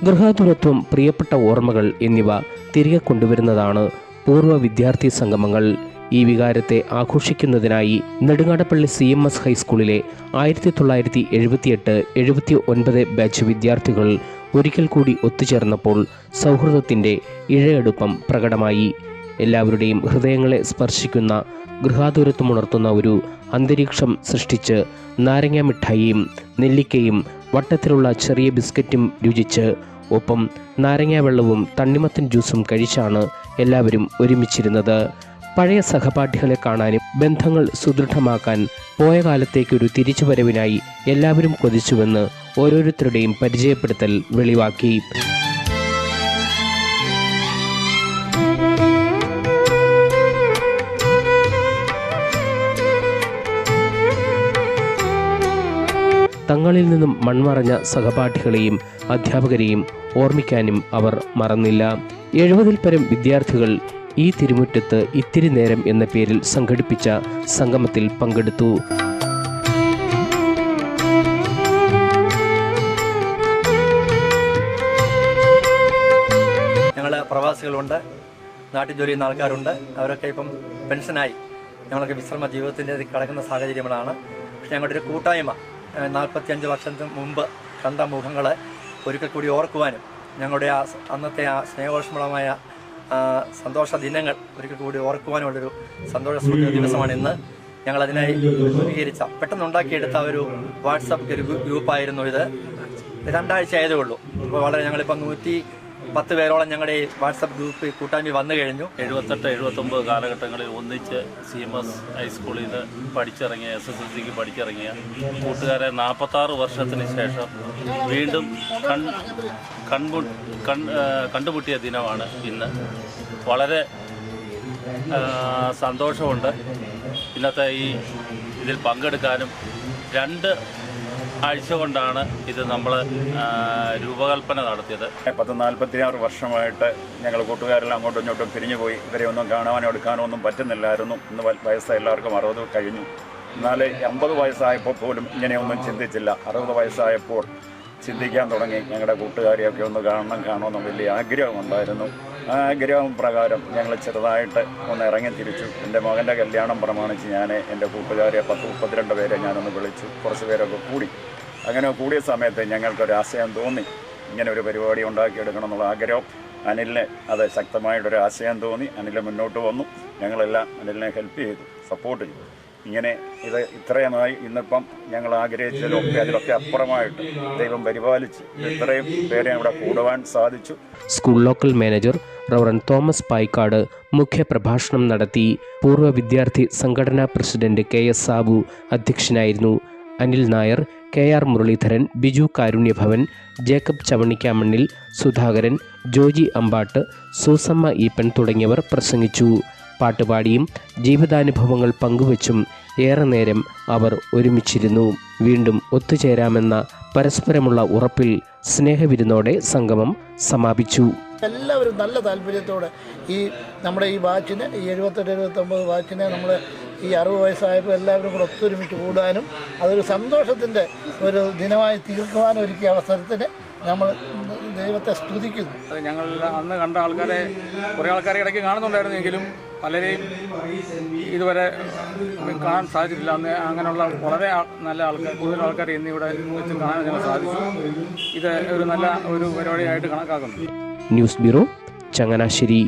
ഗൃഹാതുരത്വം, പ്രിയപ്പെട്ട ഓർമ്മകൾ എന്നിവ തിരികെ കൊണ്ടുവരുന്നതാണ് പൂർവ്വ വിദ്യാർത്ഥി സംഗമങ്ങൾ. ഈ വികാരത്തെ ആഘോഷിക്കുന്നതിനായി നെടുങ്ങാടപ്പള്ളി CMS ഹൈസ്കൂളിലെ 1978-79 ബാച്ച് വിദ്യാർത്ഥികൾ ഒരിക്കൽ കൂടി ഒത്തുചേർന്നപ്പോൾ സൗഹൃദത്തിൻ്റെ ഇഴയെടുപ്പം പ്രകടമായി. എല്ലാവരുടെയും ഹൃദയങ്ങളെ സ്പർശിക്കുന്ന, ഗൃഹാതുരത്വമുണർത്തുന്ന ഒരു അന്തരീക്ഷം സൃഷ്ടിച്ച് നാരങ്ങ മിഠായിയും നെല്ലിക്കയും വട്ടത്തിലുള്ള ചെറിയ ബിസ്ക്കറ്റും രുചിച്ച്, ഒപ്പം നാരങ്ങ വെള്ളവും തണ്ണിമത്തൻ ജ്യൂസും കഴിച്ചാണ് എല്ലാവരും ഒരുമിച്ചിരുന്നത്. പഴയ സഹപാഠികളെ കാണാനും ബന്ധങ്ങൾ സുദൃഢമാക്കാൻ പോയ കാലത്തേക്കൊരു തിരിച്ചുവരവിനായി എല്ലാവരും കൊതിച്ചുവെന്ന് ഓരോരുത്തരുടെയും പരിചയപ്പെടുത്തൽ വെളിവാക്കി. തങ്ങളിൽ നിന്നും മൺമറഞ്ഞ സഹപാഠികളെയും അധ്യാപകരെയും ഓർമ്മിക്കാനും അവർ മറന്നില്ല. 70-ൽ പരം വിദ്യാർത്ഥികൾ ഈ തിരുമുറ്റത്ത് ഇത്തിരി നേരം എന്ന പേരിൽ സംഘടിപ്പിച്ച സംഗമത്തിൽ പങ്കെടുത്തു. ഞങ്ങൾ പ്രവാസികളുണ്ട്, നാട്ടിൽ ജോലി ചെയ്യുന്ന ആൾക്കാരുണ്ട്. അവരൊക്കെ ഇപ്പം പെൻഷനായി ഞങ്ങളൊക്കെ വിശ്രമ ജീവിതത്തിൻ്റെ കിടക്കുന്ന സാഹചര്യങ്ങളാണ്. പക്ഷേ ഞങ്ങളുടെ ഒരു കൂട്ടായ്മ 45 വർഷത്തിന് മുമ്പ് കണ്ട മുഖങ്ങളെ ഒരിക്കൽ കൂടി ഓർക്കുവാനും ഞങ്ങളുടെ അന്നത്തെ ആ സ്നേഹോഷ്മളമായ സന്തോഷ ദിനങ്ങൾ ഒരിക്കൽ കൂടി ഓർക്കുവാനുള്ളൊരു സന്തോഷ ദിവസമാണ് ഇന്ന്. ഞങ്ങളതിനായി രൂപീകരിച്ച, പെട്ടെന്ന് ഉണ്ടാക്കിയെടുത്ത ഒരു വാട്സപ്പ് ഗ്രൂപ്പായിരുന്നു ഇത്. 2 ആഴ്ച ആയതേ ഉള്ളൂ. ഇപ്പോൾ വളരെ ഞങ്ങളിപ്പോൾ 110 പേരോളം ഞങ്ങളുടെ ഈ വാട്സപ്പ് ഗ്രൂപ്പ് കൂട്ടായ്മ വന്നു കഴിഞ്ഞു. 78-79 കാലഘട്ടങ്ങളിൽ ഒന്നിച്ച് CMS ഹൈസ്കൂളിൽ നിന്ന് പഠിച്ചിറങ്ങിയ, SSLCക്ക് പഠിച്ചിറങ്ങിയ കൂട്ടുകാരെ 46 വർഷത്തിന് ശേഷം വീണ്ടും കണ്ടുമുട്ടിയ ദിനമാണ് ഇന്ന്. വളരെ സന്തോഷമുണ്ട് ഇന്നത്തെ ഇതിൽ പങ്കെടുക്കാനും. 2 ആഴ്ച കൊണ്ടാണ് ഇത് നമ്മൾ രൂപകൽപ്പന നടത്തിയത്. 46 വർഷമായിട്ട് ഞങ്ങൾ കൂട്ടുകാരെല്ലാം അങ്ങോട്ടും ഇങ്ങോട്ടും പിരിഞ്ഞു പോയി. ഇവരെ ഒന്നും കാണാനോ എടുക്കാനോ ഒന്നും പറ്റുന്നില്ലായിരുന്നു. ഇന്ന് വയസ്സ് എല്ലാവർക്കും 60 കഴിഞ്ഞു. എന്നാൽ 50 വയസ്സായപ്പോൾ പോലും ഇങ്ങനെയൊന്നും ചിന്തിച്ചില്ല. 60 വയസ്സായപ്പോൾ ചിന്തിക്കാൻ തുടങ്ങി. ഞങ്ങളുടെ കൂട്ടുകാരെയൊക്കെ ഒന്ന് കാണണമെന്ന് വലിയ ആഗ്രഹമുണ്ടായിരുന്നു. ആ ആഗ്രഹം പ്രകാരം ഞങ്ങൾ ചെറുതായിട്ട് ഒന്ന് ഇറങ്ങി തിരിച്ചു. എൻ്റെ മകൻ്റെ കല്യാണം പ്രമാണിച്ച് ഞാൻ എൻ്റെ കൂട്ടുകാരെ 10-32 പേരെ ഞാനൊന്ന് വിളിച്ചു. കുറച്ച് പേരൊക്കെ കൂടി. അങ്ങനെ കൂടിയ സമയത്ത് ഞങ്ങൾക്കൊരാശയം തോന്നി, ഇങ്ങനെ ഒരു പരിപാടി ഉണ്ടാക്കിയെടുക്കണം എന്നുള്ള ആഗ്രഹം. അനിലിനെ അത് ശക്തമായിട്ടൊരു ആശയം തോന്നി. അനിൽ മുന്നോട്ട് വന്നു. ഞങ്ങളെല്ലാം അനിലിനെ ഹെൽപ്പ് ചെയ്തു, സപ്പോർട്ട് ചെയ്തു. ഇങ്ങനെ ഇത് ഇത്രയുമായി ഇന്നിപ്പം ഞങ്ങൾ ആഗ്രഹിച്ചതിലൊക്കെ അതിലൊക്കെ അപ്പുറമായിട്ട് ദൈവം പരിപാലിച്ച് ഇത്രയും പേരെ ഇവിടെ കൂടുവാൻ സാധിച്ചു. School local manager reverend Thomas Payikkad മുഖ്യപ്രഭാഷണം നടത്തി. പൂർവ്വ വിദ്യാർത്ഥി സംഘടനാ പ്രസിഡന്റ് KS സാബു അധ്യക്ഷനായിരുന്നു. അനിൽ നായർ, KR മുരളീധരൻ, ബിജു കാരുണ്യഭവൻ, ജേക്കബ് ചവണിക്കാമണ്ണിൽ, സുധാകരൻ, ജോജി അമ്പാട്ട്, സൂസമ്മ ഈപ്പൻ തുടങ്ങിയവർ പ്രസംഗിച്ചു. പാട്ടുപാടിയും ജീവിതാനുഭവങ്ങൾ പങ്കുവച്ചും ഏറെ നേരം അവർ ഒരുമിച്ചിരുന്നു. വീണ്ടും ഒത്തുചേരാമെന്ന പരസ്പരമുള്ള ഉറപ്പിൽ സ്നേഹവിരുന്നോടെ സംഗമം സമാപിച്ചു. എല്ലാവരും നല്ല താല്പര്യത്തോടെ നമ്മുടെ ഈ ബാച്ചിന്, ഈ 78-79 ബാച്ചിനെ നമ്മൾ ഈ 60 വയസ്സായപ്പോൾ എല്ലാവരും കൂടെ ഒത്തൊരുമിച്ച് കൂടാനും അതൊരു സന്തോഷത്തിൻ്റെ ഒരു ദിനമായി തീർക്കുവാനും ഒരുക്കിയ അവസരത്തിന് നമ്മൾ ദൈവത്തെ സ്തുതിക്കുന്നു. ഞങ്ങൾ അന്ന് കണ്ട ആൾക്കാരെ, കുറേ ആൾക്കാരെ ഇടയ്ക്ക് കാണുന്നുണ്ടായിരുന്നെങ്കിലും പലരെയും ഇതുവരെ കാണാൻ സാധിച്ചിട്ടില്ല. അന്ന് അങ്ങനെയുള്ള വളരെ നല്ല ആൾക്കാർ, കൂടുതൽ ആൾക്കാരെ ഇന്നിവിടെ വെച്ച് കാണാൻ ഞങ്ങൾ സാധിച്ചു. ഇത് ഒരു നല്ല ഒരു പരിപാടിയായിട്ട് കണക്കാക്കുന്നു. News bureau, Changanassery.